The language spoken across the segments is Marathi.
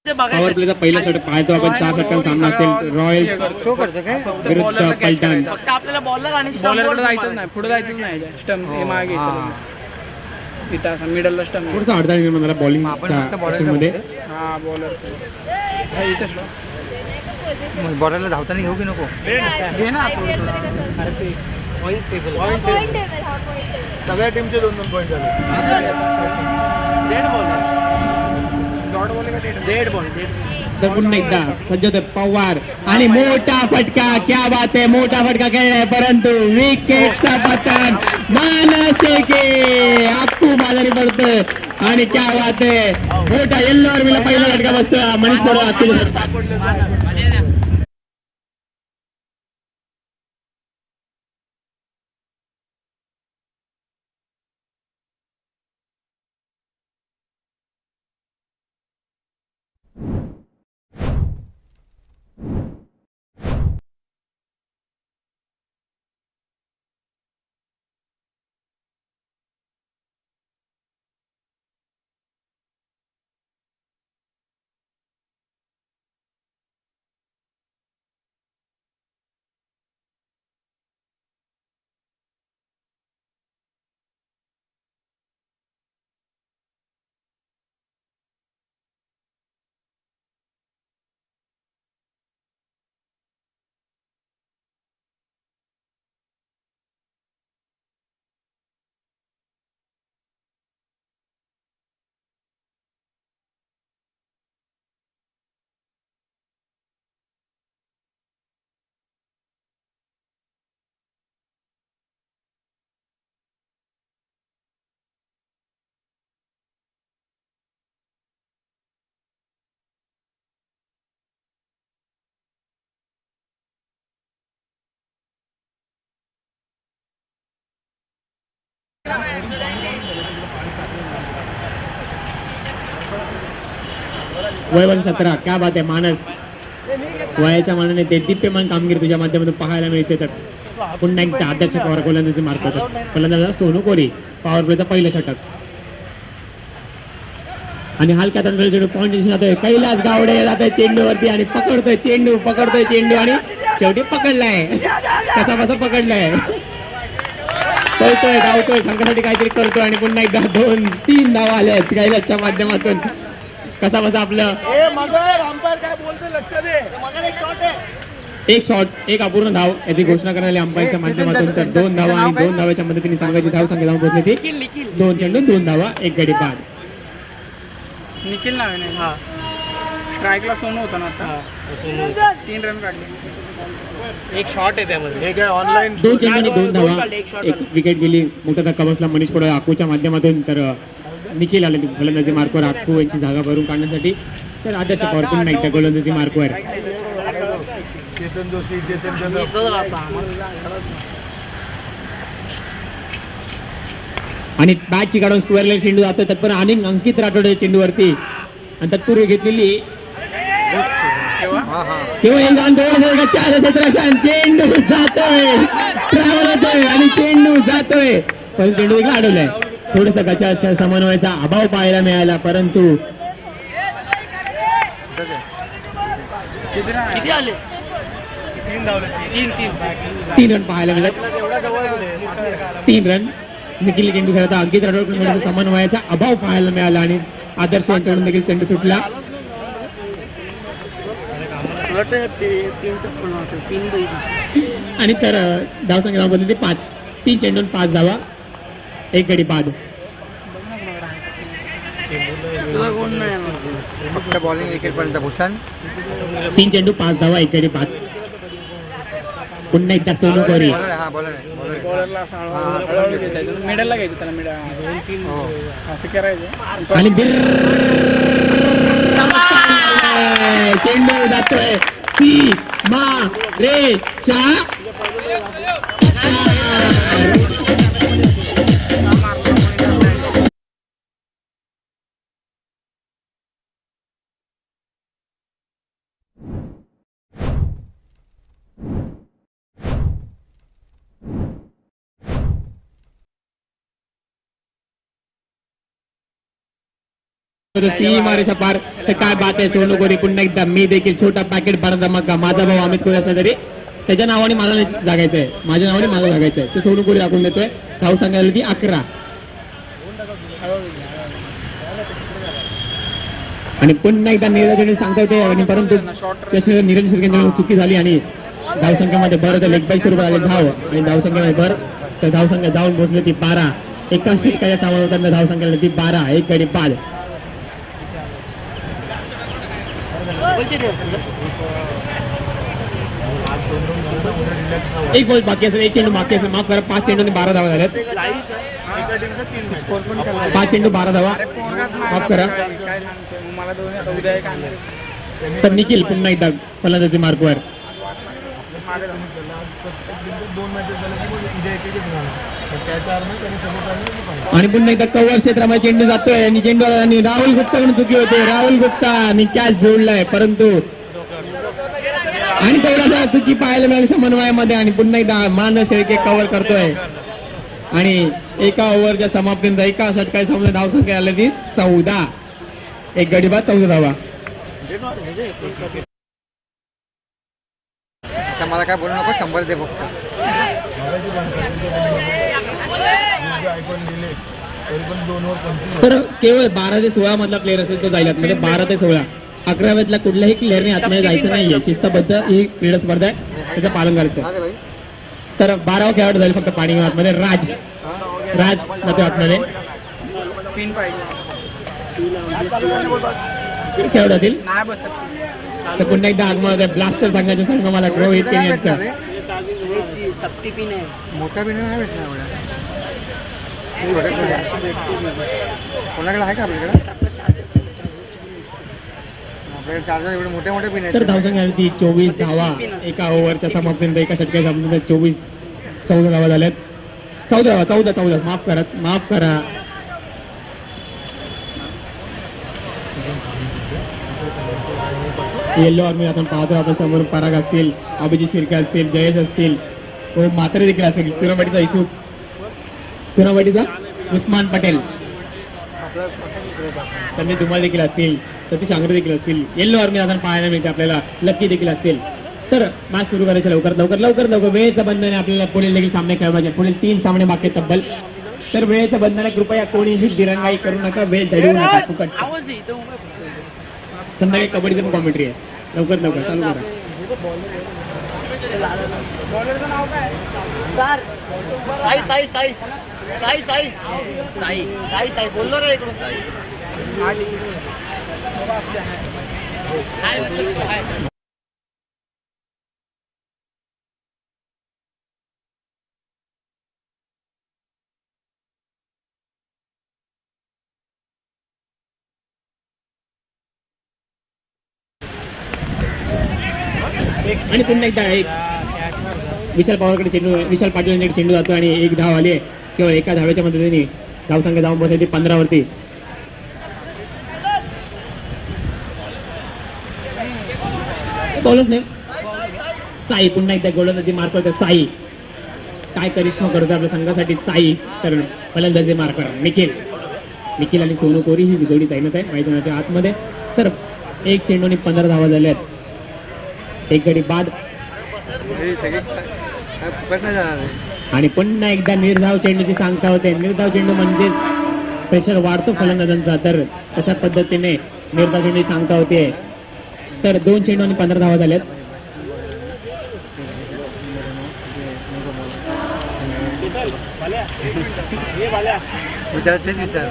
पॉवर प्लेचा पहिला षटक पाहतो आपण. 4 षटकांचा सामना असेल रॉयल्स विरुद्ध पलटण. फक्त आपल्याला बॉलर आणि बॉलरकडे जायचं नाही, पुढे जायचं नाही. स्टंप हे मागे घ्यायचं तिथं असं मिडलला स्टंप. थोडंसं अडथळा निर्माण झाला बॉलिंगच्या मध्ये. हा बॉलरचं इथंच बॉलरला धावताना घेऊ की नको घे ना. सगळ्या टीमचे 2-2 पॉईंट झाले. डेड बॉल तर पुन्हा एकदा सज्ज होते पवार आणि मोठा फटका. क्या बात आहे, मोठा फटका खेळलाय परंतु विकेटचा पतन. मानस शेळके अक्कू बाजारी पडतोय आणि क्या बात आहे, मोठा येल्लो आर्मीला पहिला फटका बसतो. मनीष पडवा अक्कू. वय वर्ष 17. क्या बात आहे मानस, वयाच्या मानाने ते दिप्यमान कामगिरी तुझ्या माध्यमातून पाहायला मिळते. तर पुन्हा एकदा आदर्श पवार गोलंदाजी मारतात. फलंदाज सोनू कोरी. पॉवर प्लेचा पहिलं षटक आणि हलक्या तंडोल पॉईंट जातोय. कैलास गावडे जातोय चेंडूवरती आणि पकडतोय चेंडू आणि शेवटी पकडलाय. कसा बसा पकडलाय, पळतोय धावतोय संघासाठी काहीतरी करतोय आणि पुन्हा एकदा 2-3 धावा आल्या कैलासच्या माध्यमातून. कसा बसा आपलं एक शॉट एक अपूर्ण धाव याची घोषणा करण्यात अंपायरच्या माध्यमातून. तर 2 धावा आणि 2 धावाच्या मदतीने संघाची धाव संख्या जाऊन पोहोचली ती 2 चेंडू 2 धावा 1 गडी बाद. निखिल नाव नाही. हा स्ट्राईकला सोनू होता ना आता. 3 रन काढले. एक शॉट आहे त्यामध्ये. हे काय ऑनलाईन 2 चेंडू आणि 2 धावा 1 विकेट गेली. मोठा धक्का बसला मनीष पडो आकूच्या माध्यमातून. तर निखिल आले गोलंदाजी मार्कवर आकू यांची जागा भरून काढण्यासाठी. तर आदर्श पवार पुन्हा एकदा गोलंदाजी मार्कवर. चेतन जोशी आणि बॅटची काढून स्क्वेअरला चेंडू जातो. तत्पर अनेक अंकित राठोड चेंडूवरती आणि तत्पूर्वी घेतलेली तेव्हा एक 2 चेंडू जातोय ट्रॅव्हल होतोय आणि चेंडू जातोय. पण चेंडू एक अडवलाय. थोडस गचा समन्वयाचा अभाव पाहायला मिळाला. परंतु किती आले 3 रन पाहायला मिळतात. 3 रन निखिल चेंडू खेळता. अंकित राठोड समन्वयाचा अभाव पाहायला मिळाला आणि आदर्श यांच्याकडून देखील चेंडू सुटला. आणि तर धावसंख्या धाव बदलली 5. 3 चेंडून 5 धावा 1 गडी बाद. फक्त बॉलिंग विकेट पर्यंत भूषण. 3 चेंडू 5 धावा 1 गडी बाद. पुन्हा एकदा सोनू कोरी. बॉलरला मिडलला घ्यायचं त्याला. मिडल असं करायचं आणि चेंडू जातोय सीमा रेषा. मारेच्या पार तर काय बात आहे सोनू कोरी पुन्हा एकदा मी देखील छोटा पॅकेट भरा धमाका माझा भाऊ अमित कोरी असला तरी त्याच्या नावाने मला जागायचं आहे माझ्या नावाने मला जागायचं आहे ते सोनू कोरी दाखवून देतोय धाव सांगायला ती 11 आणि पुन्हा एकदा निरंजन सांगता येते आणि परंतु निरंजन सिरकेंद्र चुकी झाली आणि धावसंख्येमध्ये भर तर लेग बाय स्वरूपात आले धाव आणि धावसंख्येमध्ये भर तर धावसंख्या जाऊन पोहोचली ती 12 एका षटकाच्या सामन्यात धावसंख्या ती 12 एक गडी बाद एक बॉल बाकी असेल एक चेंडू बाकी असेल माफ करा 5 चेंडूने 12 धावा झाल्यात 5 चेंडू 12 धावा माफ करा मला दोन्ही आता उद्या एक आणलं. तर निखिल पुन्हा एकदा फलंदाजी मार्कवर 2 मॅचेस झाले की मग उद्या एक झाला तर त्याच्या अर्थ त्यांनी समोर आणि पुन्हा एकदा कव्हर क्षेत्रामध्ये चेंडू जातोय आणि चेंडू आणि राहुल गुप्ताकडून चुकी होते राहुल गुप्ता आणि कॅच जोडलाय परंतु आणि तेवढा चुकी पाहायला मिळाली समन्वयामध्ये आणि पुन्हा एकदा मानस शेळके कव्हर करतोय आणि एका ओव्हरच्या समाप्तीनंतर एका षटकाच्या समोर धावसंख्या आली ती 14 एक गडी बाद 14 धावा आता मला काय बोलू नको 100 दे फक्त आयफोन दिले तरी पण 2 वर 25 तर केवळ 12 ते 16 मधला प्लेअर असेल तो जाईल आतमध्ये 12 ते 16 11व्यातल्या कुठल्याही प्लेअरने आतमध्ये जायचं नाहीये शिस्तबद्ध ही क्रीडा स्पर्धा आहे त्याचं पालन करायचं अरे भाई तर 12वा खेळाडू जाईल फक्त पाणी आतमध्ये राज जातो आतमध्ये पिन पाहिजे खेळाडू जातील नाही बसत तर पुन्हा एकदा आगमन होतं ब्लास्टर संघाचे संघ मला रोहित केनी यांचं चपटी पिन आहे मोठा बिन नाही भेटणार एवढ्या कोणाकडे आहे का आपल्याकडे आपल्याकडे चार्जर एवढे मोठे मोठे पिन तर आहेत धावसंख्या आली ती 24 धावा एका ओव्हरच्या समाप्तीनंतर एका षटकाच्या समाप्तीनंतर 14 धावा झाल्यात 14 माफ करा येल्लो आर्मी आपण पाहतो आपण समोर पराग असतील अभिजित शिर्के असतील जयेश असतील व म्हात्रे देखील असतील चुनावाटीचा इशू चुनावाटीचा उस्मान पटेल संजय धुमाळ देखील असतील सतीश आंग्रे देखील असतील येल्लो आर्मी आपण पाहायला मिळते आपल्याला लक्की देखील असतील तर मॅच सुरू करायचे लवकर वेळेचं बंधन आहे आपल्याला पुढील देखील सामने खेळायला पाहिजे पुढील 3 सामने बाकी आहेत तब्बल तर वेळेचं बंधन आहे कृपया कोणीही दिरंगाई करू नका वेळ दडवू नका फुकट आवाज आहे इथं संध्याकाळी कबड्डीचं पण कॉमेंट्री आहे लवकर चालू करा बॉलरचं नाव काय साई साई साई साई साई साई साई साई बोललो रे इकडून साई आणि पुन्हा एकदा एक विशाल पवारकडे चेंडू विशाल पाटील यांच्याकडे चेंडू जातो आणि एक धाव आली आहे किंवा एका धावेच्या मदतीने धावसंख्या जाऊन पोहोचली 15 वरती बॉलच नाही साई पुन्हा एकदा गोलंदाजी मार्क साई काय करिश्मा करतो आपल्या संघासाठी साई तर फलंदाजी मार्क निखिल आणि सोनू कोरी ही जोडी तैनात आहे मैदानाच्या आतमध्ये तर एक चेंडूने 15 धावा झाल्या आहेत एक गडी बाद हे सगळे काय फुकट नाही जाणार आहे. आणि पुन्हा एकदा निर्धाव चेंडूची सांगता होते निर्धाव चेंडू म्हणजेच प्रेशर वाढतो फलंदाजांचा तर तशा पद्धतीने निर्धाव चेंडू सांगता होते तर 2 चेंडू आणि 15 धावा झाल्यात विचार तेच विचार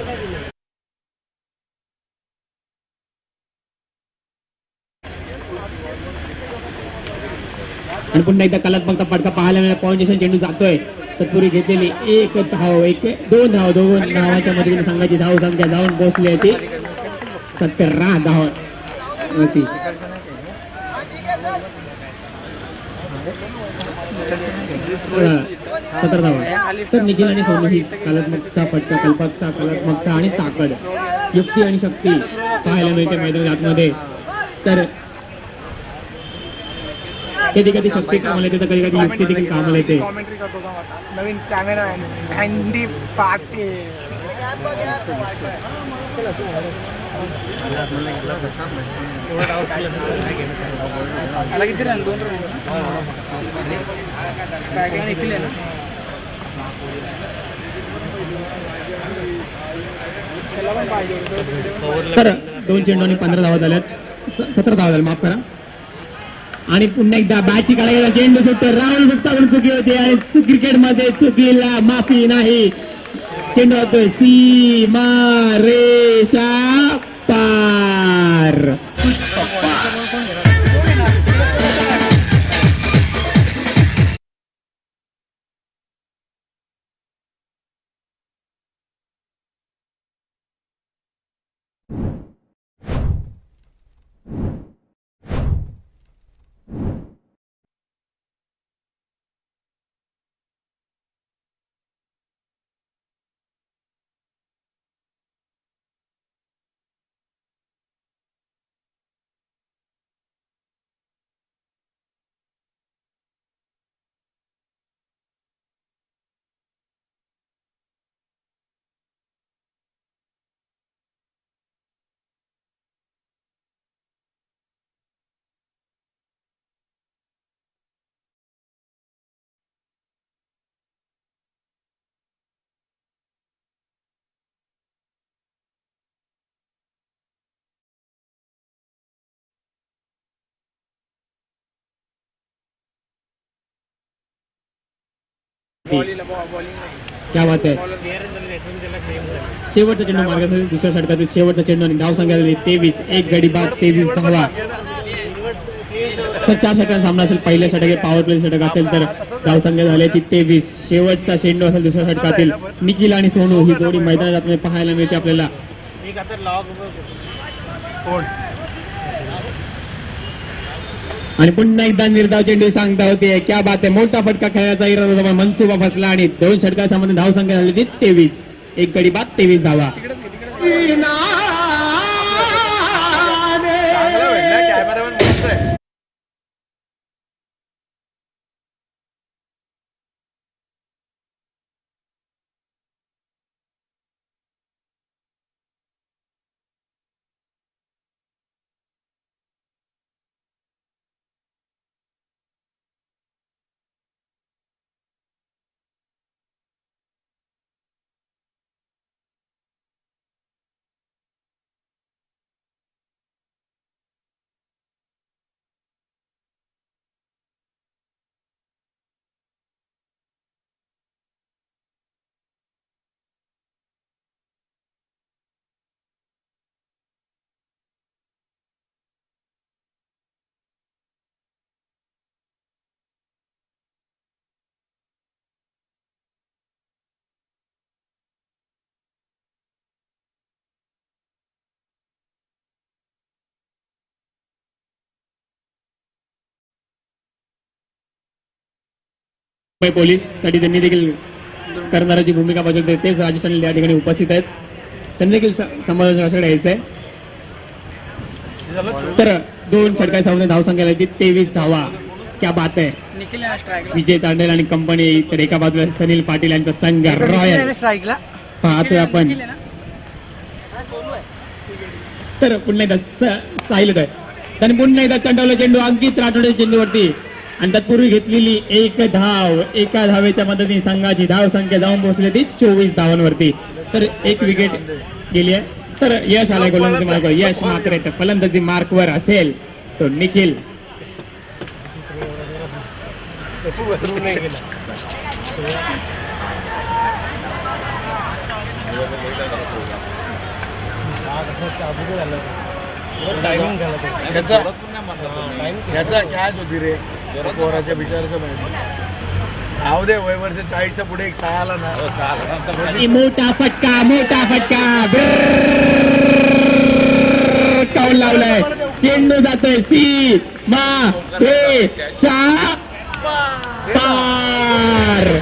आणि पुन्हा एकदा कलात्मक फटका पाहायला मिळाला पॉइंटेशन चेंडू जातोय तत्पूर्वी घेतलेली 2 धावाच्या मदतीने संघाची धाव संख्या जाऊन पोहोचली आहे ती 17 धावा होती 17 धावा तर निखिल आणि सोनू ही कलात्मकता फटका कलात्मकता आणि ताकद युक्ती आणि शक्ती पाहायला मिळते मैदानात आतमध्ये तर कधी कधी शक्ती कामाला येते तर कधी कधी युक्ती देखील कामाला येते कॉमेंट्री करतो का आता नवीन कॅमेरा सँडी पाटील त्याला किती रन 2 रन स्ट्राईकला निखिल आहे ना त्याला पण पाहिजे होतं. तर 2 चेंडू आणि 15 धावा झाल्यात 17 धावा झाल्या, माफ करा. आणि पुन्हा एकदा बॅटची काढायला चेंडू सुटतो, राहुल गुप्ताकडून चुकी होती आणि क्रिकेटमध्ये चुकीला माफी नाही. चेंडू होतोय सीमा रेषा पार. बॉलिंग क्या बात आहे. शेवटचा चेंडू मार्गासाठी दुसऱ्या षटकातील शेवटचा चेंडू आणि धाव संख्या झाली 23. एक गडी बाद 23 धावा. तर 4 षटकांचा सामना असेल. पहिल्या षटक पॉवर प्ले षटक असेल तर धाव संख्या झाली ती 23. शेवटचा चेंडू असेल दुसऱ्या षटकातील निखिल आणि सोनू ही जोडी मैदानात पाहायला मिळते आपल्याला. आणि पुन्हा एकदा निर्धाव चेंडू सांगता होते. क्या बात आहे. मोठा फटका खेळायचा इरादा होता, मनसुबा फसला आणि 2 षटकांमध्ये धाव संख्या झाली ती 23. एक गडी बाद 23 धावा. मुंबई पोलीस साठी त्यांनी देखील करणाऱ्याची भूमिका बजावते. तेच राजस्थान या ठिकाणी उपस्थित आहेत. त्यांनी देखील समाजाकडे यायचं आहे. तर 2 षटकांमध्ये धाव संख्या झाली 23 धावा. क्या बात आहे. निखिल आहे ना स्ट्राईकला विजय तांडेल आणि कंपनी. तर एका बाजूला सनील पाटील यांचा संघ रॉयल स्ट्राईकला पाहतोय आपण. निखिल आहे ना तर पुन्हा एकदा साहिल आहे. त्याने पुन्हा एकदा कंटावला चेंडू अंकित राठोडच्या चेंडूवरती आणि तत्पूर्वी घेतलेली एक धाव. एका धावेच्या मदतीने संघाची धाव संख्या जाऊन पोहोचली ती 24 धावांवरती. तर एक विकेट गेली आहे. तर यश आलाय गोलंदाजी मार्कवर. यश मात्र तर फलंदाजी मार्कवर असेल तो निखिल. ह्याचा कॅच होती रे पोराच्या बिचाराचं माहिती. धाव दे वय वर्ष 40च्या पुढे एक 6 आला ना. आणि मोठा फटका काऊन लावलाय. चेंडू जातोय सी मा शा पार.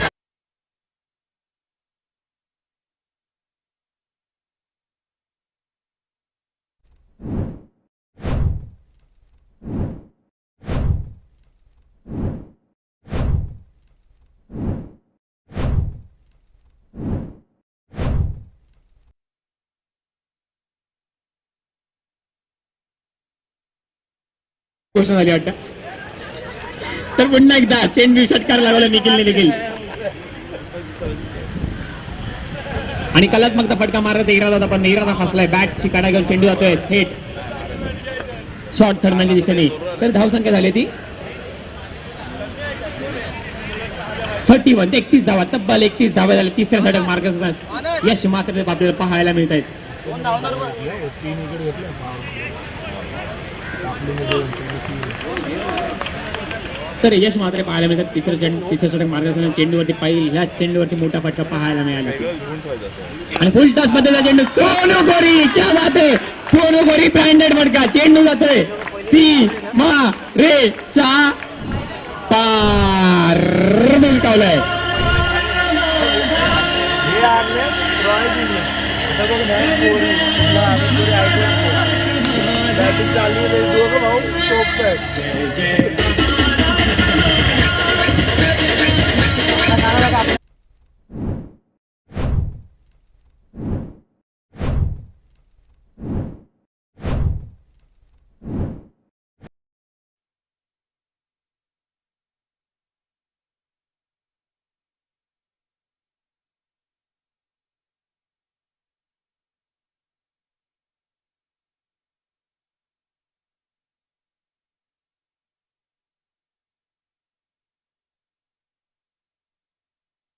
घोषणा झाली वाटतं. तर पुन्हा एकदा चेंडू षटकार लावला निखिलने देखील आणि कलात्मक फटका मारायचा इरादा होता पण इरादा फसलाय. बॅटची काढा घेऊन चेंडू जातोय थेट शॉर्ट थर्डमॅनच्या दिशेने. तर धावसंख्या झाली ती 31. 31 धावा, तब्बल 31 धावा झाले. तिसऱ्या षटक मार्गदर्शन यश मात्र आपल्याला पाहायला मिळत आहेत. कोण धावणार बरं? तर यश मात्र पाहायला मिळतात. तिसरं षटक मार्गदर्शन चेंडूवरती पहिल्याच चेंडूवरती मोठा फटका पाहायला मिळाला आणि फुल टॉस मध्ये चेंडू सोनू गोरी. क्या बात आहे, सोनू गोरी ब्रँडेड फटका. चेंडू जातोय सी मा रे चा पार मुलकावलाय.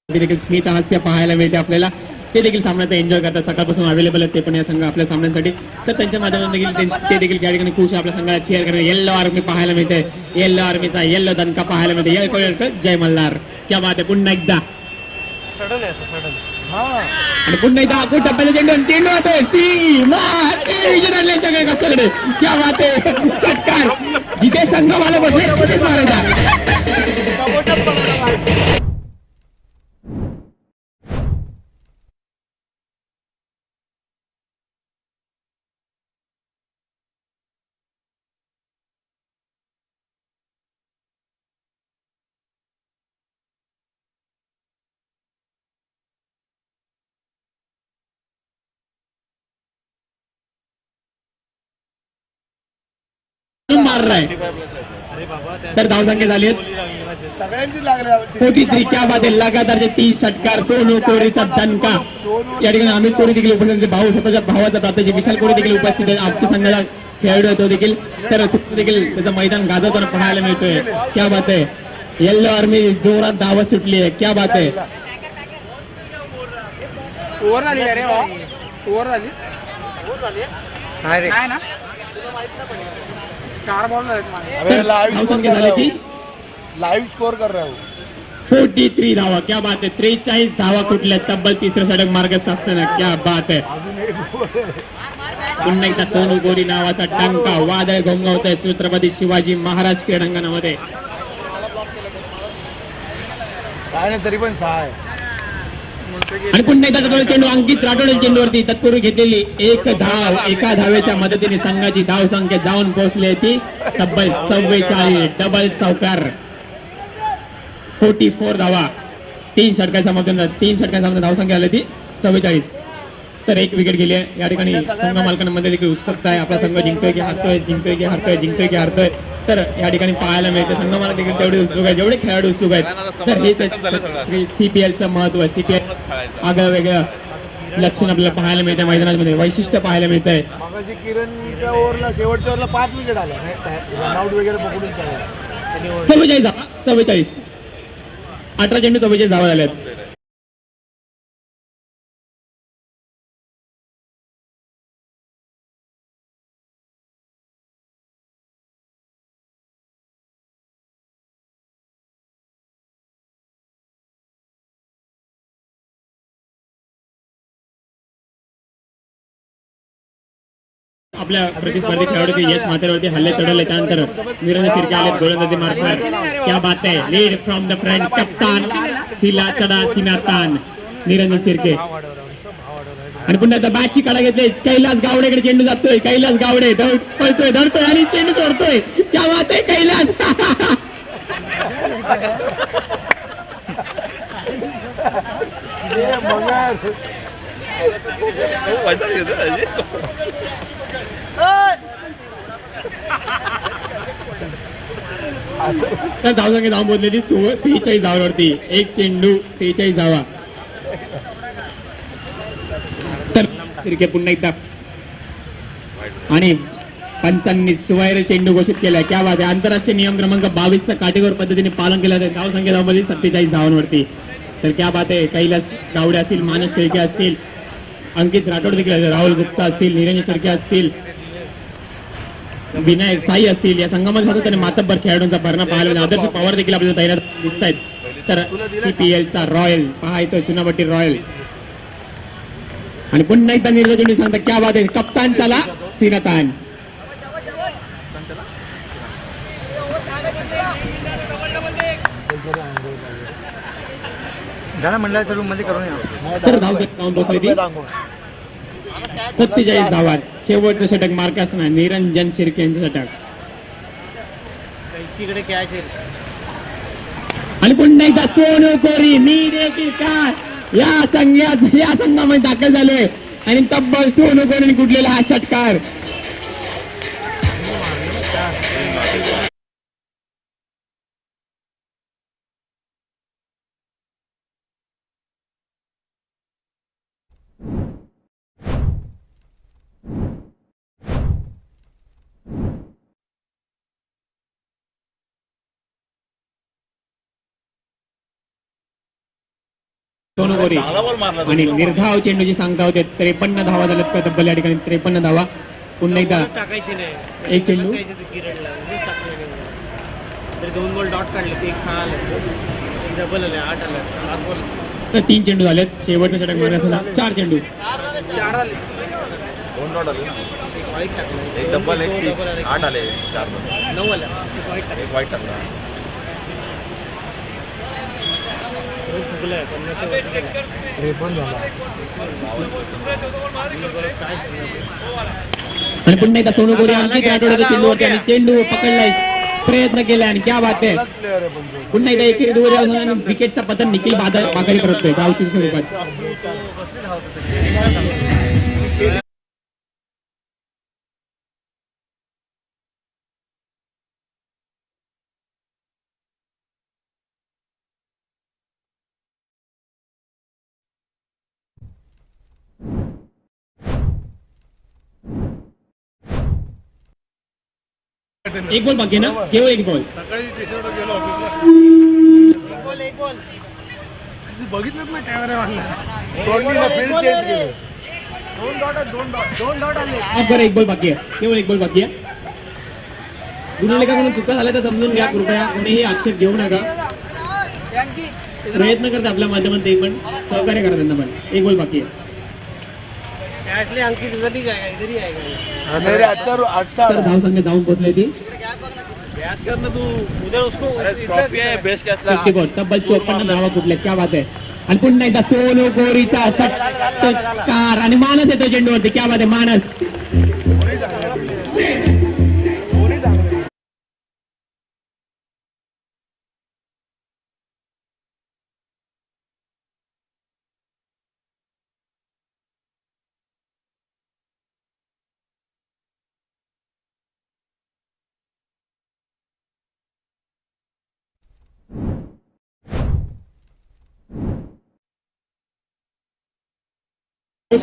देखील स्मित हास्य पाहायला मिळते आपल्याला. ते देखील सामन्याचा एन्जॉय करतात. सकाळपासून अवेलेबल आहेत ते पण या संघ आपल्या सामन्यांसाठी. तर त्यांच्या माध्यमातून देखील ते देखील त्या ठिकाणी खुश आपल्या संघाला चेअर करणे. येल्लो आर्मी पाहायला मिळते. येल्लो आर्मीचा येल्लो दणका पाहायला मिळते. जय मल्हार. क्या बात आहे. पुन्हा एकदा आणि पुन्हा एकदा आखून टप्प्याचा चेंडू होतोय सी मा रे कक्षाकडे. क्या बात आहे. षटकार जिथे संघ मला बसले तिथेच मारायचा. मारलाय. तर धावसंख्या झाली सगळ्यांची लागल्या 43. क्या बात आहे. लगातारचे 30 षटकार. सोनू कोरीचा दणका. या ठिकाणी अमित कोरी देखील उपस्थित. भाऊ स्वतःच्या भावाचा प्रातःची विशाल कोरी देखील उपस्थित आहे. आमच्या संघाला खेळाडू होतो देखील. तर देखील त्याचं मैदान गाजवताना पाहायला मिळतोय. क्या बात आहे. येल्लो आर्मी जोरात धावत सुटली आहे. क्या बात आहे. ओव्हर झाली अरे वा. ओव्हर झाली नाही ना. 4 बॉल झालेत माझे. धावसंख्या झाली ती लाईव्ह स्कोर कर रहा हूं. 43 धावा. क्या बात आहे. 43 धावा कुठल्या. तब्बल तिसरं षटक मार्गस्थ असताना. क्या बात आहे. पुन्हा एकदा सोनू गोरी नावाचा टंका. वादळ घोंघवतोय छत्रपती शिवाजी महाराज क्रीडांगणामध्ये. काय नाही तरी पण 6 आहे. आणि पुन्हा एकदा चेंडू अंकित राठोड चेंडूवरती तत्पूर्वी घेतलेली एक धाव. एका धावेच्या मदतीने संघाची धाव संख्या जाऊन पोहोचली ती तब्बल 44. डबल चौकार. 44 धावा. 3 षटकांच्या धावसंख्या आली ती 44. तर एक विकेट गेली आहे. या ठिकाणी संघ मालकांमध्ये देखील उत्सुकता आहे. आपला संघ जिंकतोय की हारतोय, जिंकतोय की हारतोय, जिंकतोय की हारतोय. तर या ठिकाणी पाहायला मिळते. संघ मालक देखील तेवढे उत्सुक आहेत जेवढे खेळाडू उत्सुक आहेत. तर हे सीपीएलचं महत्व. सीपीएल आगळं वेगळं लक्षण आपल्याला पाहायला मिळतं. मैदानामध्ये वैशिष्ट्य पाहायला मिळत आहे. मगाशी किरणच्या ओव्हरला शेवटच्या ओव्हरला 5 विकेट आल्या. रनआउट वगैरे पकडून चालला. 44. 18 चेंडू 44 धावा झाल्यात. आपल्या प्रतिस्पर्धी खेळाडू यश माथेरवरती हल्ले चढवले. त्यानंतर निरंजन शिर्के आले गोलंदाजी मार्फत. क्या बात आहे. Lead from the front. कप्तान सिला चढा सिनातान निरंजन शिर्के. आणि पुन्हा आता बॅटची काढा घेतली. कैलास गावडेकडे चेंडू जातोय. कैलास गावडे पळतोय धरतोय आणि चेंडू सोडतोय. क्या बात आहे. कैलास तर धावसंख्या धाव बोललेली 46 धावांवरती. एक चेंडू 46 धावा. तर क्रिकेट पुन्हा एकदा आणि पंचांनी सुवैर चेंडू घोषित केलाय. क्या बात आहे. आंतरराष्ट्रीय नियम क्रमांक 22 काटेकोर पद्धतीने पालन केलं जाते. धावसंख्या धावमध्ये 47 धावांवरती. तर क्या बात आहे. कैलास गावडे असतील, मानस शेळके असतील, अंकित राठोड देखील असतील, राहुल गुप्ता असतील, निरंजन शेळके असतील, विनायक साई असतील, या संघामध्ये सातत्याने मातब्बर खेळाडूंचा भरणा पाहायला मिळतो. आदर्श पवार देखील आपल्याला तयार दिसत आहेत. तर CPL चा रॉयल पहा इथं चुनाभट्टी रॉयल. आणि पुन्हा एकदा निर्णय चेंडू सांगता. क्या बात आहे. कप्तान चला सिनतान. मंडळाच्या रूम मध्ये करून या. तर धावसंख्या धावून पोहोचली ती 47 धावात. शेवटचं षटक मार्कासना निरंजन शिर्के यांचं षटक. इकडे कॅच आहे. आणि पुन्हा एकदा सोनू कोरी मी देखील काय या संघामध्ये दाखल झालोय. आणि तब्बल सोनू कोरीने कुठलेला हा षटकार. सोनू कोरी आणि निर्धाव चेंडूची सांगता होते. 53 धावा झाल्यात का तब्बल या ठिकाणी. 53 धावा. पुन्हा एकदा टाकायची नाही. एक चेंडू. किरणला तरी 2 बॉल डॉट काढले. ते 1 6 आले. एक डबल आले. 8 आले. 7 बॉल. तर 3 चेंडू झालेत. शेवटचा षटक मार्कासना 4 चेंडू. 4 आले. 2 डॉट आले. एक वाईट टाकलं. एक डबल एक 8 आले. 4 9 आले. एक वाईट टाकलं. एक वाईट टाकला. आणि पुन्हा एकदा सोनू कोरी अंकित राठोडच्या चेंडूवरती आणि चेंडू पकडलाय. प्रयत्न केला आणि क्या बात आहे. पुन्हा एकदा एकेरी दुहेरी आणि विकेटचा पतन निखिल बागारी करतोय गावच्या स्वरूपात. एक बॉल बाकी ना. केवळ एक बॉल. सकाळी स्टेशनवर गेलो ऑफिसला. एक बॉल. बघितलंच ना कॅमेरा फील्ड चेंज केलं. 2 डॉट आले. बरं एक बॉल बाकी आहे. केवळ एक बॉल बाकी आहे. गुणलेखाकडून चुका झाल्या तर समजून घ्या कृपया. कोणीही आक्षेप घेऊ नका. प्रयत्न करता आपल्या माध्यमात ते पण सहकार्य करा त्यांना पण. एक बॉल बाकी आहे. अंकित इधर ही जाएगा. इधर ही आएगा. मेरे अच्छा तर धावसंख्या जाऊन पोहोचले ती बैट करना तू. उधर उसको ट्रॉफी आहे बेस्ट कॅचला. 50 बॉल. तब्बल 54 धावा कुठल्या. क्या बात आहे. आणि पुन्हा एकदा सोनू कोरीचा षटकार आणि मानस येतो चेंडूवरती. क्या बात आहे. मानस.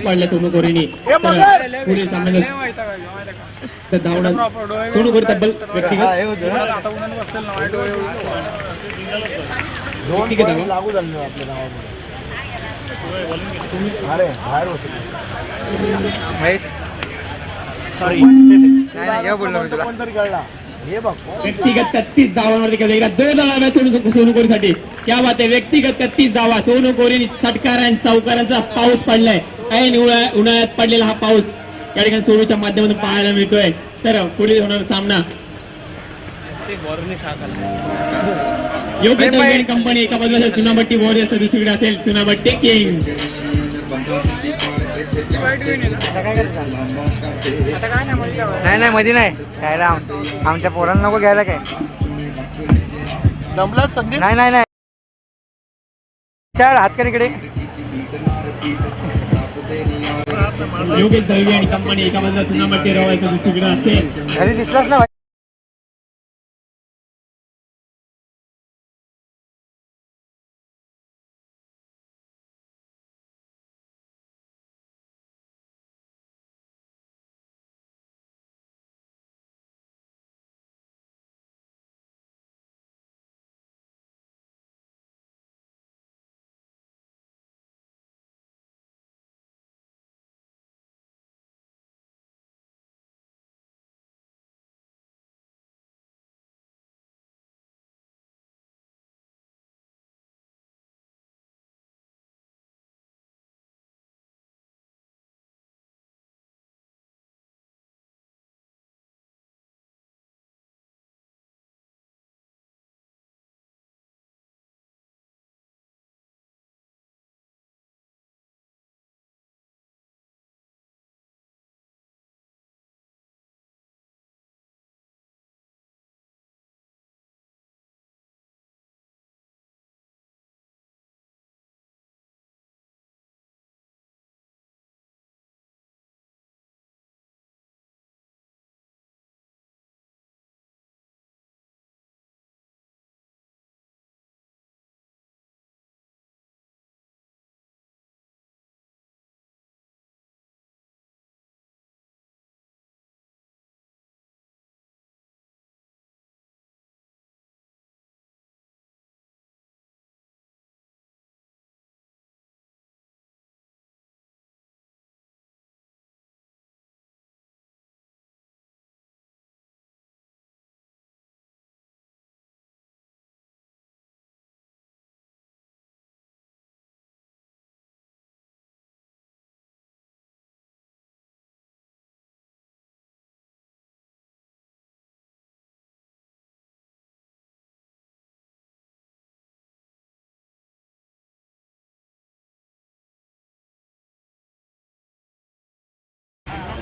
पाडल्या सोनू कोरीने. पुढील सामन्यात तर धावणार सोनू कोरी तब्बल व्यक्तिगत लागू झालं आपल्या नावामध्ये. अरे बाहेर होते. सॉरी. कोणतरी कळला. हे बघ व्यक्तिगत 33 धावांवरती केलं. जोरदार सोनू कोरीसाठी. क्या बात आहे. व्यक्तिगत 33 धावा. सोनू कोरीने षटकार आणि चौकारांचा पाऊस पडलाय. ऐन उन्हाळ्यात पडलेला हा पाऊस या ठिकाणी सोनूच्या माध्यमातून पाहायला मिळतोय. तर पुढील होणारा सामना योग्य दरम्यान कंपनी एका बाजूला चुनाभट्टी वॉरियर्स तर दुसरीकडे असेल चुनाभट्टी किंग. नाही मध्ये नाही घ्यायला. आमच्या पोरांना नको घ्यायला काय. जमला संदीप. नाही चार हात करीकडे. योगेश दळवी आणि कंपनी एका बाजूला चुनाभट्टी रवायचं दुसरीकडे असेल. घरी दिसलाच ना.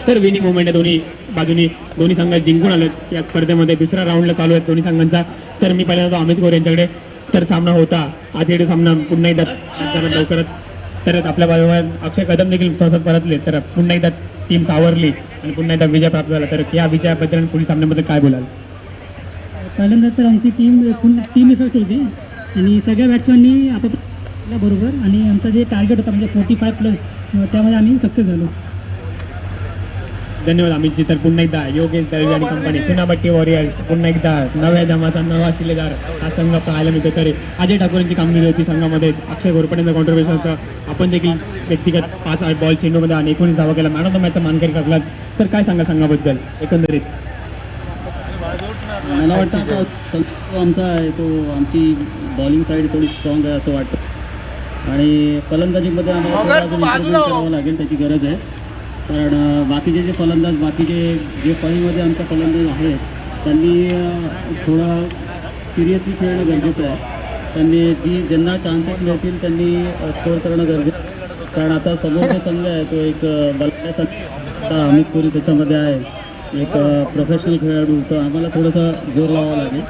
तर विनिंग मोमेंट आहे दोन्ही बाजूनी, दोन्ही संघ जिंकून आले या स्पर्धेमध्ये. दुसऱ्या राऊंडला चालू आहे दोन्ही संघांचा. तर मी पहिल्यांदा अमित गोरे यांच्याकडे. तर सामना होता आधी सामना पुन्हा एकदा लवकरच. तर आपल्या बाजूवर अक्षय कदम देखील सहसा परतले. तर पुन्हा एकदा टीम सावरली आणि पुन्हा एकदा विजय प्राप्त झाला. तर या विजयाबद्दल आणि पुढील सामन्याबद्दल काय बोलाल? पहिल्यांदा तर आमची टीम इफेक्ट होती आणि सगळ्या बॅट्समॅननी आपापल्या बरोबर आणि आमचा जे टार्गेट होता म्हणजे 45+ त्यामध्ये आम्ही सक्सेस झालो. धन्यवाद अमितजी. तर पुन्हा एकदा योगेश दळवी आणि कंपनी चुनाभट्टी वॉरियर्स पुन्हा एकदा नव्या जमाचा नवा शिलेदार हा संघ पाहायला मिळतो. तर अजय ठाकूरांची कामगिरी होती संघामध्ये. अक्षय घोरपडेंचं कॉन्ट्रीब्युशन होतं. आपण देखील व्यक्तिगत 5 बॉल चेंडूमध्ये आणि 19 धावा केला. मॅन ऑफ द मॅचचा मानकरी ठरला. तर काय सांगा संघाबद्दल एकंदरीत? मला वाटतं आता संघ आमचा आहे तो आमची बॉलिंग साईड थोडी स्ट्रॉंग आहे असं वाटतं आणि फलंदाजीमध्ये आम्हाला थोडं अजून इम्प्रूव्हमेंट करावं लागेल, त्याची गरज आहे. कारण बाकीचे जे फलंदाज बाकीचे जे फळीमध्ये आमच्या फलंदाज आहेत त्यांनी थोडं सिरियसली खेळणं गरजेचं आहे. त्यांनी ज्यांना चान्सेस मिळतील त्यांनी स्कोअर करणं गरजेचं आहे. कारण आता समोर जो संघ आहे तो एक बलवान संघ. आता अमित पुरी त्याच्यामध्ये आहे, एक प्रोफेशनल खेळाडू. तर आम्हाला थोडंसं जोर लावावं लागेल.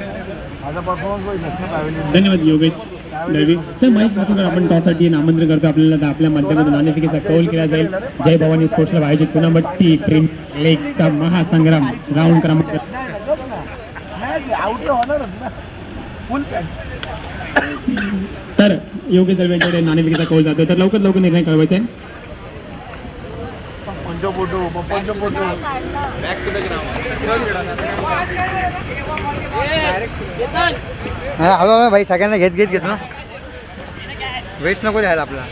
धन्यवाद योगेश दळवी. तर महेश पासून आपण टॉससाठी आमंत्रण करतो आपल्याला. तर आपल्या माध्यमातून नाणेफेकीचा कौल केला जाईल. जय भवानी स्पोर्ट्स क्लब आयोजित चुनाभट्टी प्रेम लेकचा महासंग्राम राऊंड क्रमांक. तर योगेश दळवी यांच्याकडे नाणेफेकीचा कौल जातो. तर लवकर लवकर निर्णय कळवायचा आहे. हळूहळू भाई सगळ्यांना घेत ना, वेस्ट नको द्यायला आपला.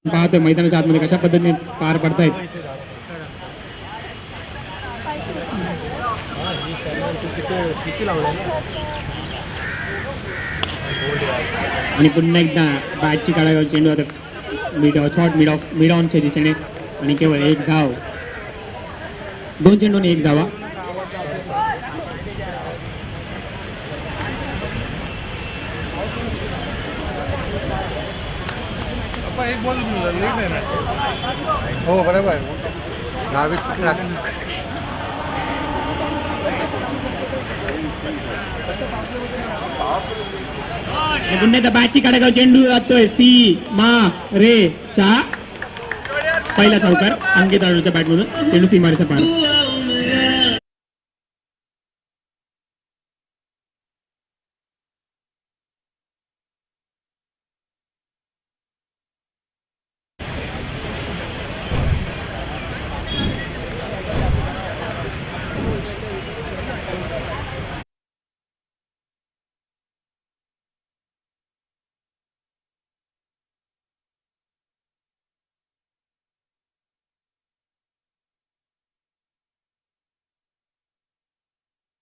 पाहतोय मैदानाच्या आतमध्ये कशा पद्धतीने पार पडतायत. आणि पुन्हा एकदा बॅटची काढावर चेंडू आता शॉर्ट मिड ऑनच्या दिशेने आणि केवळ एक धाव. 2 चेंडू आणि 1 धावा. हो बरोबर. 10-20 पुन्हा एकदा बॅटची काढावर चेंडू जातोय सी मा रे शा. पहिला चौकार अंकित आडूच्या बॅटमधून चेंडू सीमारेषा पार.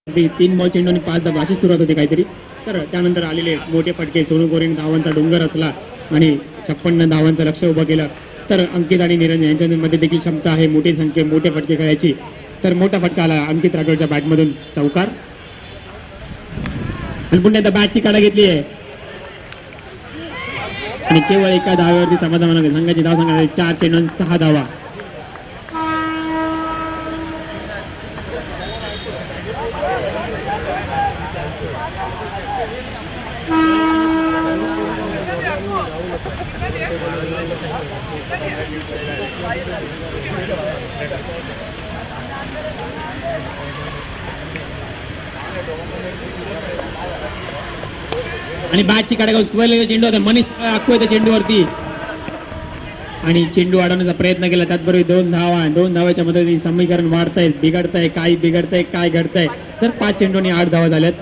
3 बॉल चेंडू आणि 5 धावा अशी सुरुवात होती काहीतरी. तर त्यानंतर आलेले मोठे फटके, सोनू कोरेने धावांचा डोंगर रचला आणि 56 धावांचं लक्ष उभं केलं. तर अंकित आणि निरंजन यांच्यामध्ये देखील क्षमता आहे मोठी संख्ये मोठे फटके खेळायची. तर मोठा फटका आला अंकित राठोडच्या बॅटमधून चौकार. आणि पुन्हा एकदा बॅटची काढा घेतली आहे आणि केवळ एका धाव्यावरती समाधान संघाची धाव संघाची 4 चेंडू आणि 6 धावा. आणि बॅटची काढा स्क्वेअर चेंडू होता मनीष अक्कू येतो चेंडूवरती आणि चेंडू अडवण्याचा प्रयत्न केला. त्याचबरोबर 2 धावाच्या मदतीने समीकरण वाढतायत. बिघडतंय काय बिघडतंय काय घडतंय. तर 5 चेंडू आणि 8 धावा झाल्यात.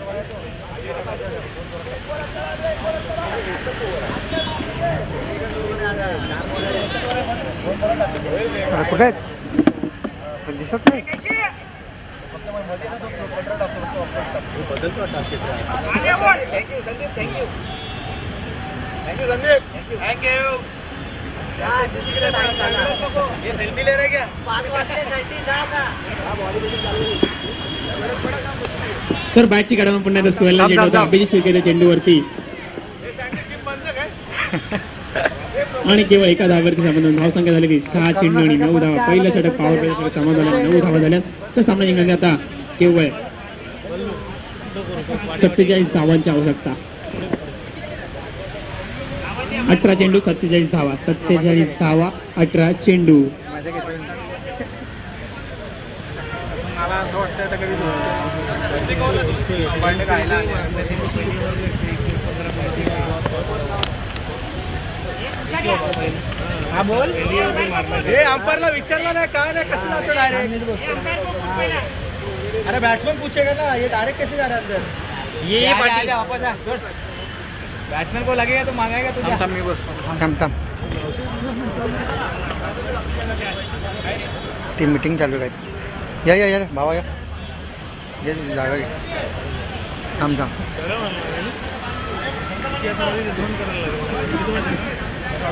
कुठे दिसत नाही. तर बॅटची काढा पुन्हा एकदा स्क्वेअरला चेंडू होता अभिजित शिर्केच्या चेंडूवरती आणि केवळ एका धाव्यावरती समाधान. धावसंख्या झाली की 6 चेंडू आणि 9 धावा. पहिलं षटक पॉवर प्ले षटक समाधान 9 धावा झाल्या. तर सामना जिंकण्याची आता केवळ 47 धावांची आवश्यकता. 18 चेंडू 47 धावा. 47 धावा 18 चेंडू. मला असं वाटतं आता कधी बंड खायला हा बोल. हे अंपायरला विचारलं नाही काय नाही कसं जातो डायरेक्ट. अरे बैट्समैन पूछेगा ना ये डायरेक्ट कैसे जा रहा है अंदर. ये वापस आ. बैट्समैन को लगेगा तो मांगेगा तुझे. मी बसतो. थांब. टीम मीटिंग चालू आहे काय. या भावा या जागा घे. थांब.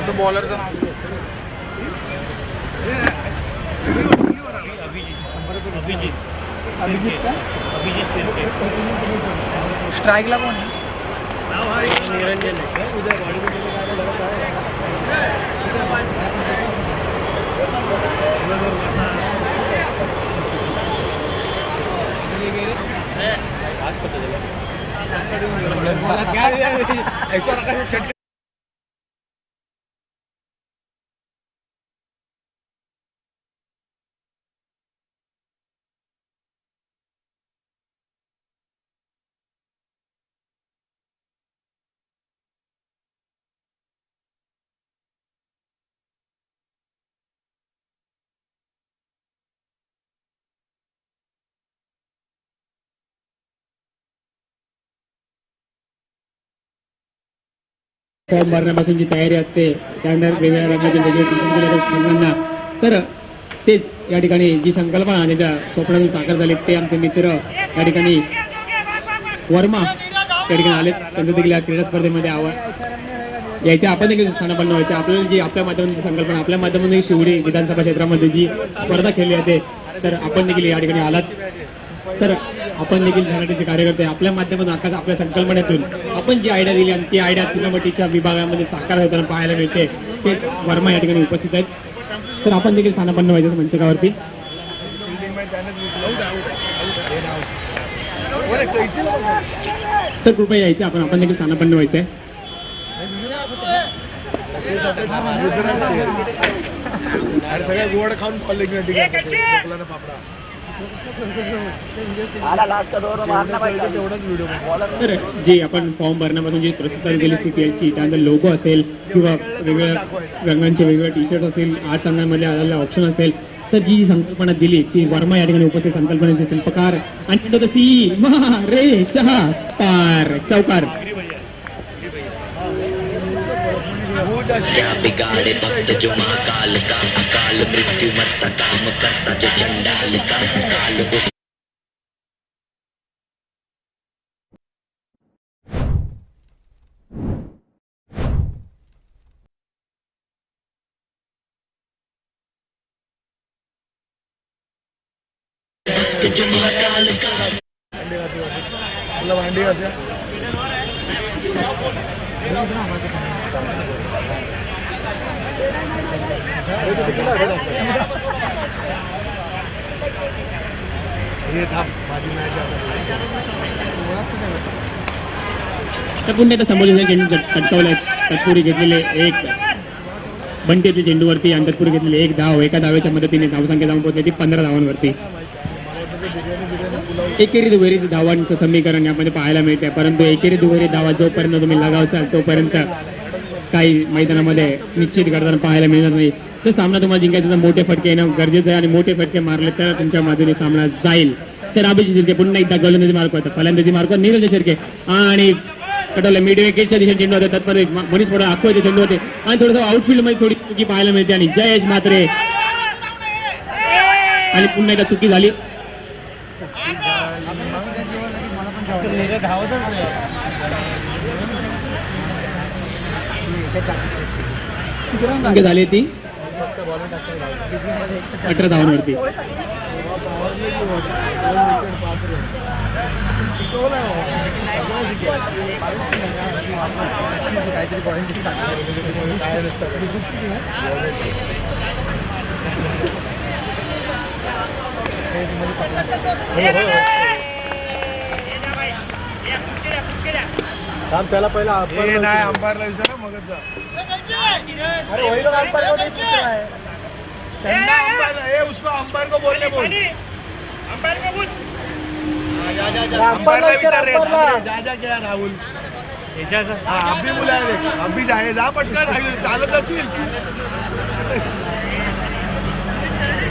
तो बॉलरचं नाव अभिजित स्ट्राईकला कोण आहे. निरंजन आहे उद्या ऐसा रखा फॉर्म भरण्यापासूनची तयारी असते. त्यानंतर वेगवेगळ्या रंगाचे वेगळे संघांना. तर तेच या ठिकाणी जी संकल्पना त्याच्या स्वप्नातून साकार झाली ते आमचे मित्र या ठिकाणी वर्मा त्या ठिकाणी आले. त्यांचं देखील या क्रीडा स्पर्धेमध्ये यायचं. आपण देखील स्थानापन्न व्हायचं. आपल्याला जी आपल्या माध्यमातून संकल्पना आपल्या माध्यमातून शिवडी विधानसभा क्षेत्रामध्ये जी स्पर्धा खेळली जाते तर आपण देखील या ठिकाणी आलात. तर आपण देखील झनाटेचे कार्यकर्ते आपल्या माध्यमातून आकाश आपल्या संकल्पनेतून आपण जी आयडिया दिली आणि ती आयडिया चित्रपटीच्या विभागामध्ये साकार होताना पाहायला मिळते. तेच वर्मा या ठिकाणी उपस्थित आहेत. तर आपण देखील स्थानापन्न व्हायचं मंचकावरती. तर कृपया यायचं आपण देखील स्थानापन्न व्हायचं आहे. अरे सगळ्या गोड खाऊन कॉलेज पापडा तर जे आपण फॉर्म भरण्यापासून जी प्रोसेस चालू केली CPL ची त्यानंतर लोगो असेल किंवा वेगवेगळ्या रंगांचे वेगवेगळे टी-शर्ट असेल 8 संघांमध्ये आलेला ऑप्शन असेल तर जी संकल्पना दिली ती वर्मा या ठिकाणी उपस्थित संकल्पनेचे शिल्पकार आणि तो सी रे शहा पार चौकार. क्या बिगाड़े भक्त जो महाकाल का अकाल मृत्यु मरता काम करता जो चंडाल का काल वक्त जो महाकाल का तुला भांडी कशा हे थांब माझी मॅच तर पुन्हा एकदा संबोधन चेंडू पटकावलाय. तत्पुरी घेतलेले एक बंटीतल्या चेंडूवरती आणि तत्पुरी घेतलेले एक धाव. एका धावेच्या मदतीने धावसंख्या जाऊन पोहोचली ती 15 धावांवरती. एकेरी दुहेरी धावांचं समीकरण यामध्ये पाहायला मिळते, परंतु एकेरी दुहेरी धावा जोपर्यंत तुम्ही लगावसाल तोपर्यंत काही मैदानामध्ये निश्चित करताना पाहायला मिळणार नाही. तर सामना तुम्हाला जिंकायचा तर मोठे फटके येणं गरजेचं आहे आणि मोठे फटके मारले तर तुमच्या बाजूने सामना जाईल. तर अभिजित शिर्के पुन्हा एकदा गोलंदाजी मार्कवर, फलंदाजी मार्कवर नीरज शिर्के आणि कटवले मिड विकेटच्या दिशेने चेंडू होते. तत्पर मनीष मोडा आखोचे चेंडू होते आणि थोडंसं आउटफील्ड मध्ये थोडी चुकी पाहायला मिळते आणि जयेश मात्रे आणि पुन्हा एकदा चुकी झाली. अंक झाले ती 18 धावांवरती. त्याला पहिला नाही अंपायरला विचारा मगच जा. अरे वही लोग अंपायर को नहीं पूछ रहा है. त्यांना अंपायर उसको अंपायर को बोलने बोल. अंपायर को पूछ. अंपायरला विचार रे. जा जा क्या राहुल. हाँ अब भी बुलाए रे. अब भी जाए जा पटकन चालत असेल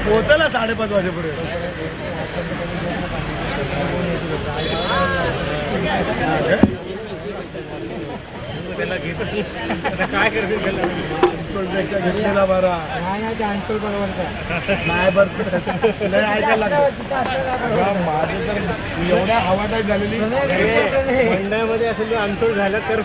पोहोचला 5:30 वाजेपर्यंत. त्याला घेतच काय करते घेतलेला बरा नाही बरं लय ऐकायला लागतं. माझी तर एवढ्या हवा टाईप झालेली मंडळामध्ये असेल अनसोल झालं तर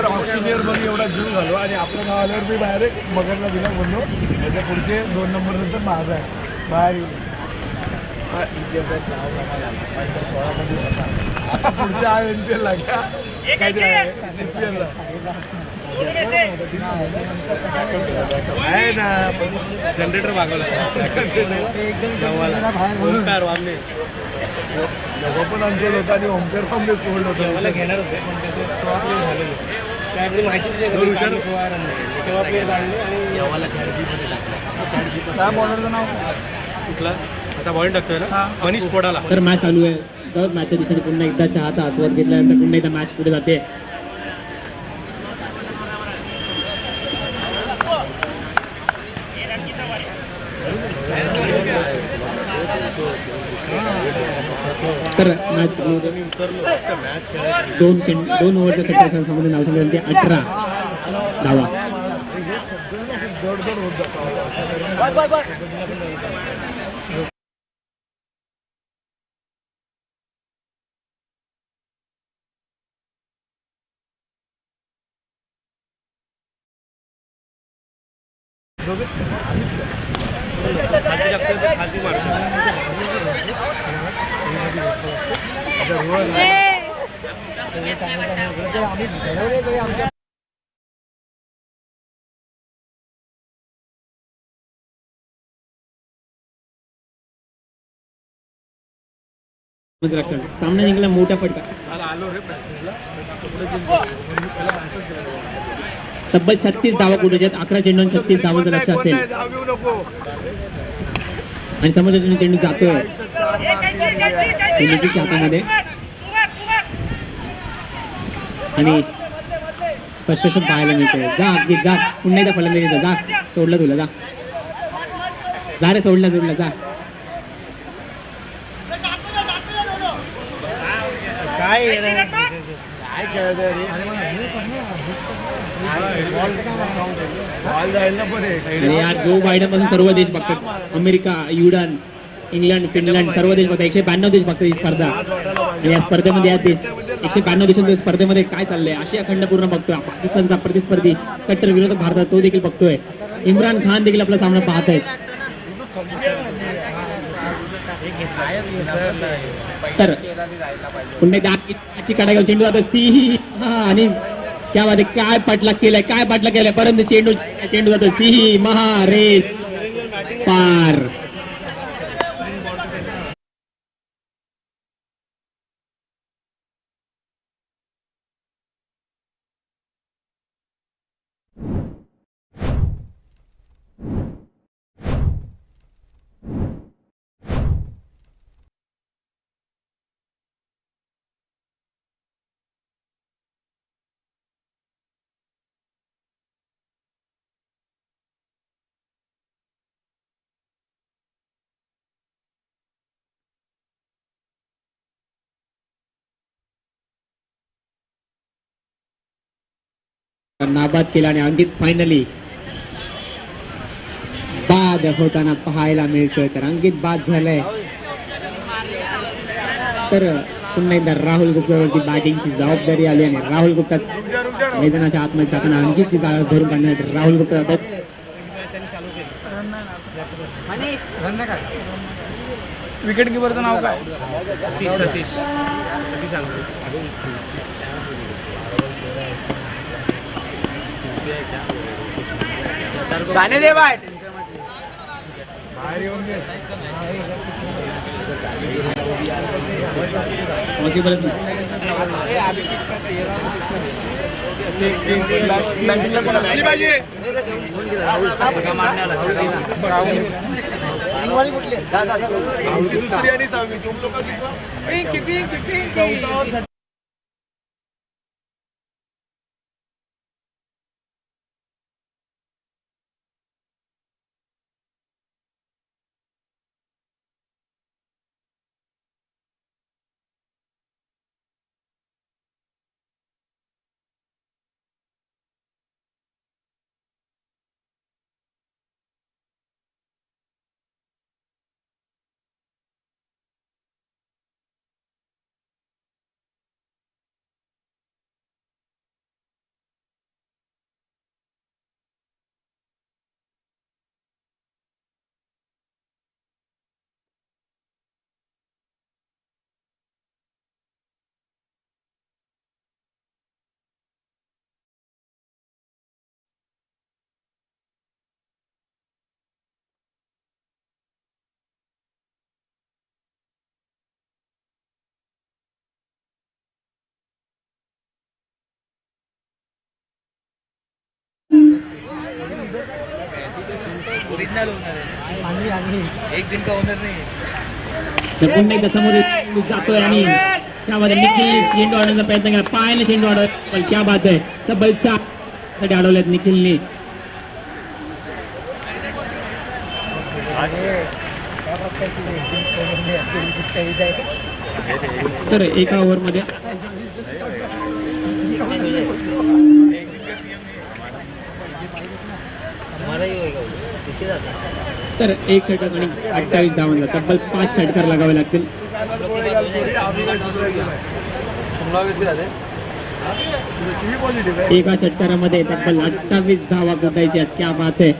ऑक्सिजन मध्ये एवढा जीव झालो आणि आपल्या गावावर मी बाहेर मगरला दिला बोललो त्याच्या पुढचे 2 नंबर नंतर माझा आहे बाहेर येऊन आता पुढच्या NPL ला आहे ना जनरेटर मागवला ओमकार वामने दोघं पण अंचल होता आणि ओमकार वामने सोडलं होतं. मला घेणार होते नाव कुठला आता बॉलिंग टाकतोय ना मनीष पोडाला. तर मॅच चालू आहे. तर मॅचच्या दिशेने पुन्हा एकदा चहाचा आस्वाद घेतल्यानंतर पुन्हा एकदा मॅच पुढे जाते. तर मॅच 2 ओव्हरच्या षटकांमध्ये धावसंख्या 18 धावा. सामना जिंकला मोठा फटका. तब्बल 36 धावा कुठे 11 चेंडून 36 धावांचं लक्ष असेल आणि समोरच्या चेंडू जातोय निखिलच्या हातामध्ये आणि फ्रस्ट्रेशन पाहायला मिळतंय. जा अगदी जा पुन्हा एकदा फलंदाजीचा जा सोडलं तुला जा रे सोडला जा. काय खेळत यार जो बायडन पासून सर्व देश बघतात. अमेरिका, युरोन, इंग्लंड, फिनलंड सर्व देश बघतात. 192 देश बघतात ही स्पर्धा. आणि या स्पर्धेमध्ये या देश 192 देशांच्या स्पर्धेमध्ये काय चाललंय आशिया खंड पूर्ण बघतोय. पाकिस्तानचा प्रतिस्पर्धी कट्टर विरोधक भारतात तो देखील बघतोय. इम्रान खान देखील आपला सामना पाहत आहेत. तर पुन्हा दाची कडा घेऊन चेंडू जातो सिंह आणि क्या बात आहे, काय पाठलाग केलाय परंतु चेंडू जातो सिंह महारेश पार. नाबाद केला आणि अंकित फायनली बाद होताना पाहायला मिळतोय. तर अंकित बाद झालाय. तर पुन्हा एकदा राहुल गुप्तावरती बॅटिंगची जबाबदारी आली आणि राहुल गुप्ता मैदानाच्या आतमध्ये जाताना अंकितची जागा धरून काढण्यात राहुल गुप्ता जातात. विकेट किपरचं नाव काय? सतीश गाणे दे बाट. बाहेर येऊन घे. पॉसिबलच नाही. दुसरी आणि सहावी तुम लोक एक दिन का ओनर नाही. तर पुन्हा एकदा समोर जातोय आणि त्यामध्ये निखिल चेंडू अडवण्याचा प्रयत्न केला. पायाने चेंडू अडवला. क्या बात आहे. तब्बल 4 साठी अडवल्यात निखिलने. तर एका ओव्हरमध्ये तर 1 षटक आणि 28 धावांना तब्बल 5 षटकार लगावे लागतील. एका षटकारामध्ये तब्बल 28 धावा कुटायच्या आहेत. क्या बात आहे.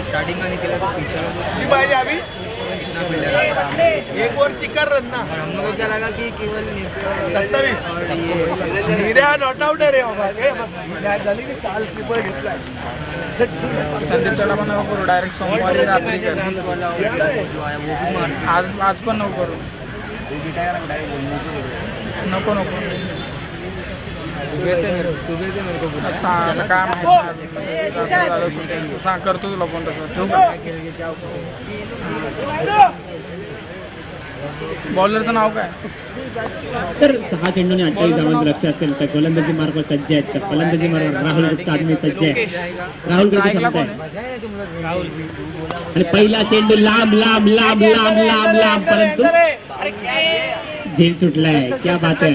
स्टार्टिंग में निकला तो किती पाहिजे अभी एक ओवर चिकर रन ना. हम लोग को क्या लगा कि केवल 27 निर्या नॉट आउट आहे रे बाबा. मॅच झाली की काल स्लीपर घेतलाय. संदीप त्याला पण नको करू. डायरेक्ट सोमवारी रात्री कर. आज पण नको करू. नको सुबह से मेरे को सांग काय माहिती सांग करतो तुला फोन तसं. बॉलरचं नाव काय? तर 6 चेंडूने 28 धावांचं लक्ष असेल तर गोलंदाजी मार्गावर सज्ज आहेत. तर फलंदाजी मार्गावर राहुल गुप्ता आदमी सज्ज आहे. राहुल गुप्ता क्षमता आहे. आणि पहिला चेंडू लांब परंतु झेल सुटलाय. क्या बात आहे.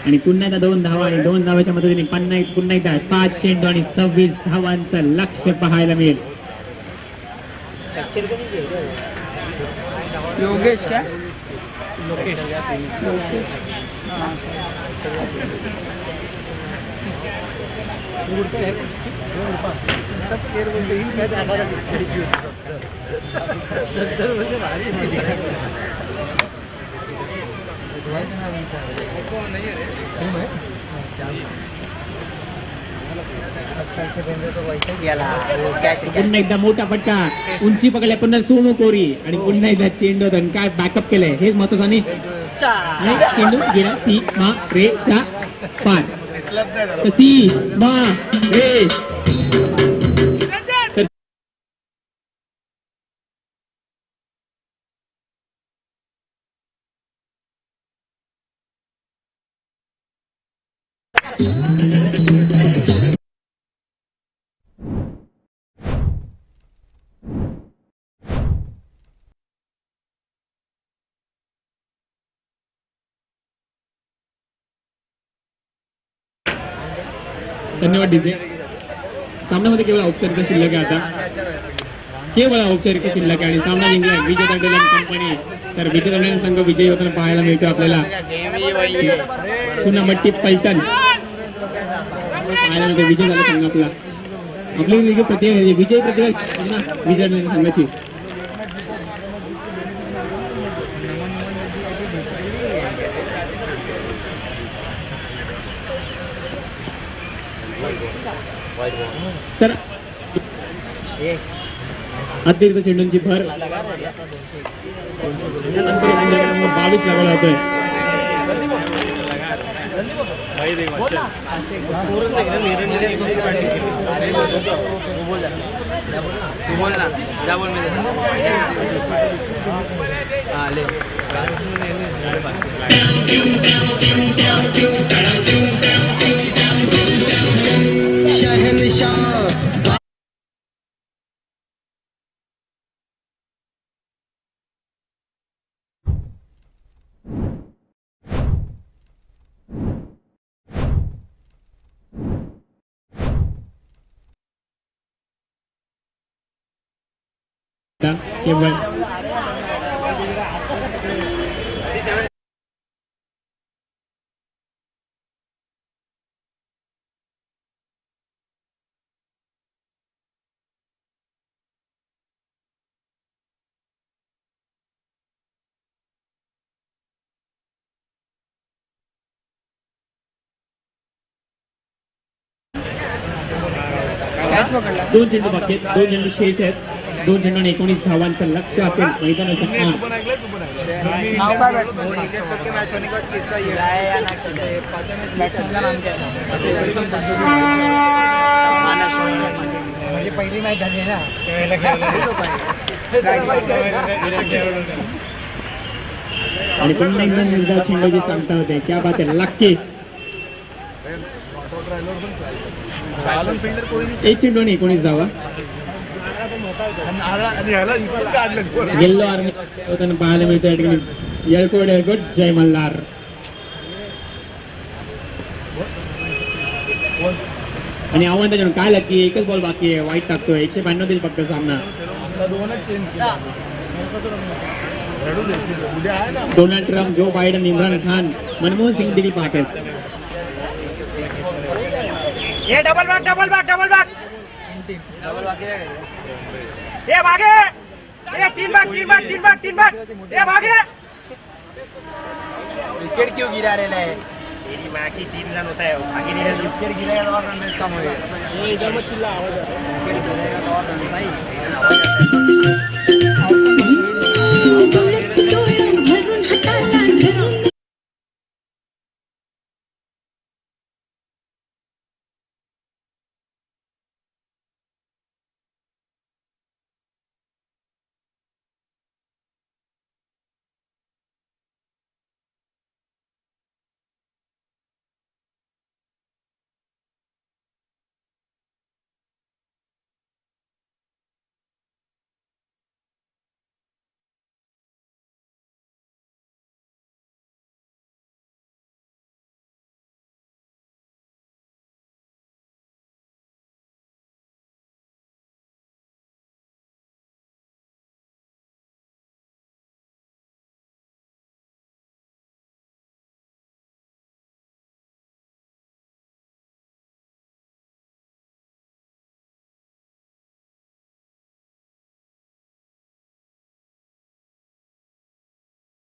आणि पुन्हा एकदा 2 धावा आणि 2 धावाच्या मदतीने पुन्हा एकदा 5 चेंडू आणि 26 धावांचं लक्ष पाहायला मिळेल. योगेश काय पुन्हा एकदा मोठा फटका, उंची पकडल्या पुन्हा सोनू कोरी आणि पुन्हा एकदा चेंडू धन काय बॅकअप केलंय हेच महत्वाचं. आणि चेंडू गेला सी मा रे चा पार. सी मा रे धन्यवाद डीजे. सामन्यामध्ये केवळ औपचारिकता शिल्लक आहे आता, केवळ औपचारिकता शिल्लक आहे आणि सामना जिंकलाय विजय दंडेलन कंपनी. तर विजय दंडेलन संघ विजयी होताना पाहायला मिळतो आपल्याला. चुनामट्टी पलटण पाहायला मिळतो, विजय झाला संघ आपला. आपली विजय प्रतिभा विजय दंडेलन संघाची. तर अतिरिक्त चेंडूंची भर 22 लागला जातोय. केवळ दोन चेंडू बाकी आहेत, 2 चेंडू शेष आहेत. 2 चेंडू आणि 19 धावांचं लक्ष असेल मैदानाच्या. म्हणजे पहिली मॅच झाली आहे ना. आणि पुन्हा एकदा निर्धाव चेंडू जे सांगता होते क्या बात आहे. लक्की 1 चेंडू आणि 19 धावा. येल्लो आर्मी होताना पाहायला मिळतं या ठिकाणी. येळकोट जय मल्हार. आणि आव्हान त्याच्यानं काय लागते, एकच बॉल बाकी आहे, वाईट टाकतोय. 192 देईल फक्त सामना. Donald Trump, Joe Biden, Imran Khan, Manmohan Singh देखील पाहत आहेत. डबल बॅक ये भागे, ये तीन भाग ये भागे. विकेट क्यों गिरा रहे हैं? तेरी माँ की 3 रन होता है, आगे नहीं रहा. विकेट गिरेगा तो और रन कम होगा. ये इधर मत चिल्ला, आवाज